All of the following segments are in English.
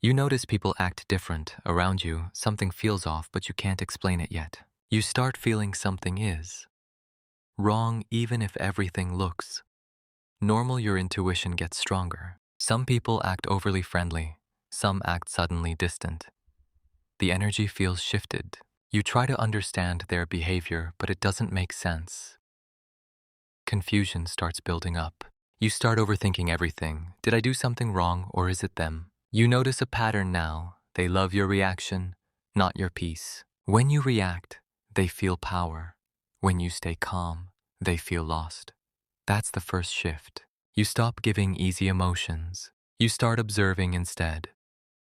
You notice people act different around you, something feels off, but you can't explain it yet. You start feeling something is wrong even if everything looks normal. Your intuition gets stronger. Some people act overly friendly, some act suddenly distant. The energy feels shifted. You try to understand their behavior, but it doesn't make sense. Confusion starts building up. You start overthinking everything. Did I do something wrong, or is it them? You notice a pattern now. They love your reaction, not your peace. When you react, they feel power. When you stay calm, they feel lost. That's the first shift. You stop giving easy emotions. You start observing instead.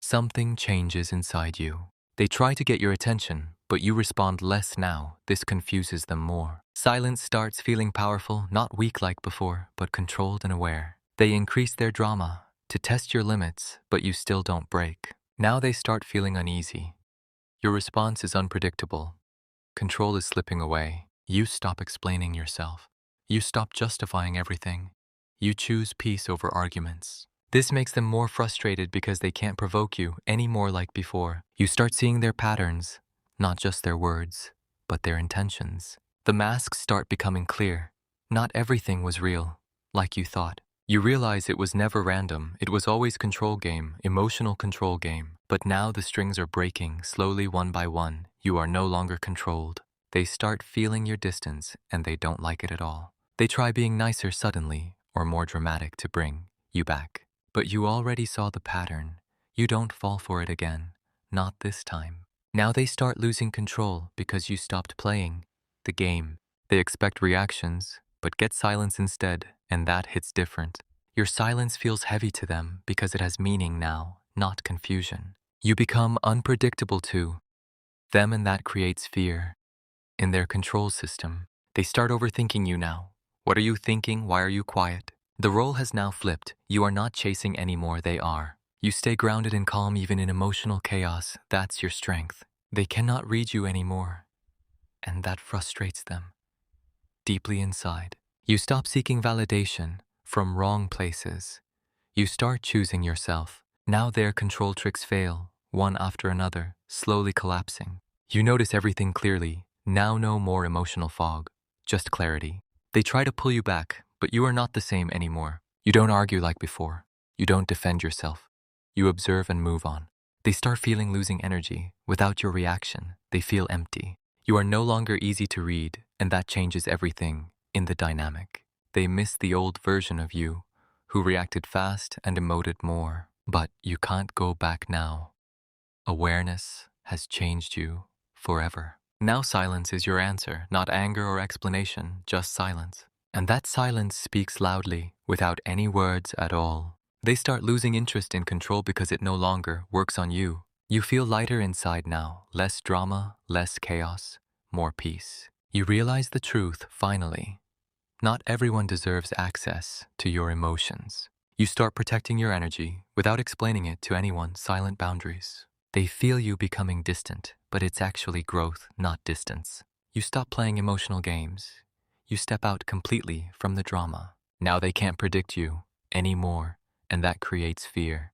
Something changes inside you. They try to get your attention, but you respond less now. This confuses them more. Silence starts feeling powerful, not weak like before, but controlled and aware. They increase their drama to test your limits, but you still don't break. Now they start feeling uneasy. Your response is unpredictable. Control is slipping away. You stop explaining yourself. You stop justifying everything. You choose peace over arguments. This makes them more frustrated because they can't provoke you anymore like before. You start seeing their patterns, not just their words, but their intentions. The masks start becoming clear. Not everything was real, like you thought. You realize it was never random. It was always control game, emotional control game. But now the strings are breaking, slowly one by one. You are no longer controlled. They start feeling your distance, and they don't like it at all. They try being nicer suddenly, or more dramatic to bring you back. But you already saw the pattern. You don't fall for it again. Not this time. Now they start losing control because you stopped playing the game. They expect reactions, but get silence instead, and that hits different. Your silence feels heavy to them because it has meaning now, not confusion. You become unpredictable to them, and that creates fear. In their control system, they start overthinking you now. What are you thinking? Why are you quiet? The role has now flipped. You are not chasing anymore, they are. You stay grounded and calm even in emotional chaos. That's your strength. They cannot read you anymore, and that frustrates them. Deeply inside, you stop seeking validation from wrong places. You start choosing yourself. Now their control tricks fail, one after another, slowly collapsing. You notice everything clearly. Now no more emotional fog, just clarity. They try to pull you back, but you are not the same anymore. You don't argue like before. You don't defend yourself. You observe and move on. They start feeling losing energy. Without your reaction, they feel empty. You are no longer easy to read, and that changes everything in the dynamic. They miss the old version of you, who reacted fast and emoted more. But you can't go back now. Awareness has changed you forever. Now silence is your answer, not anger or explanation, just silence. And that silence speaks loudly, without any words at all. They start losing interest in control because it no longer works on you. You feel lighter inside now, less drama, less chaos, more peace. You realize the truth, finally. Not everyone deserves access to your emotions. You start protecting your energy without explaining it to anyone. Silent boundaries. They feel you becoming distant, but it's actually growth, not distance. You stop playing emotional games. You step out completely from the drama. Now they can't predict you anymore, and that creates fear.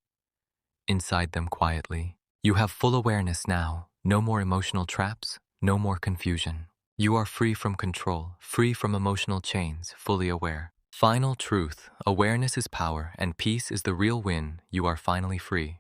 Inside them quietly, you have full awareness now. No more emotional traps, no more confusion. You are free from control, free from emotional chains, fully aware. Final truth, awareness is power, and peace is the real win. You are finally free.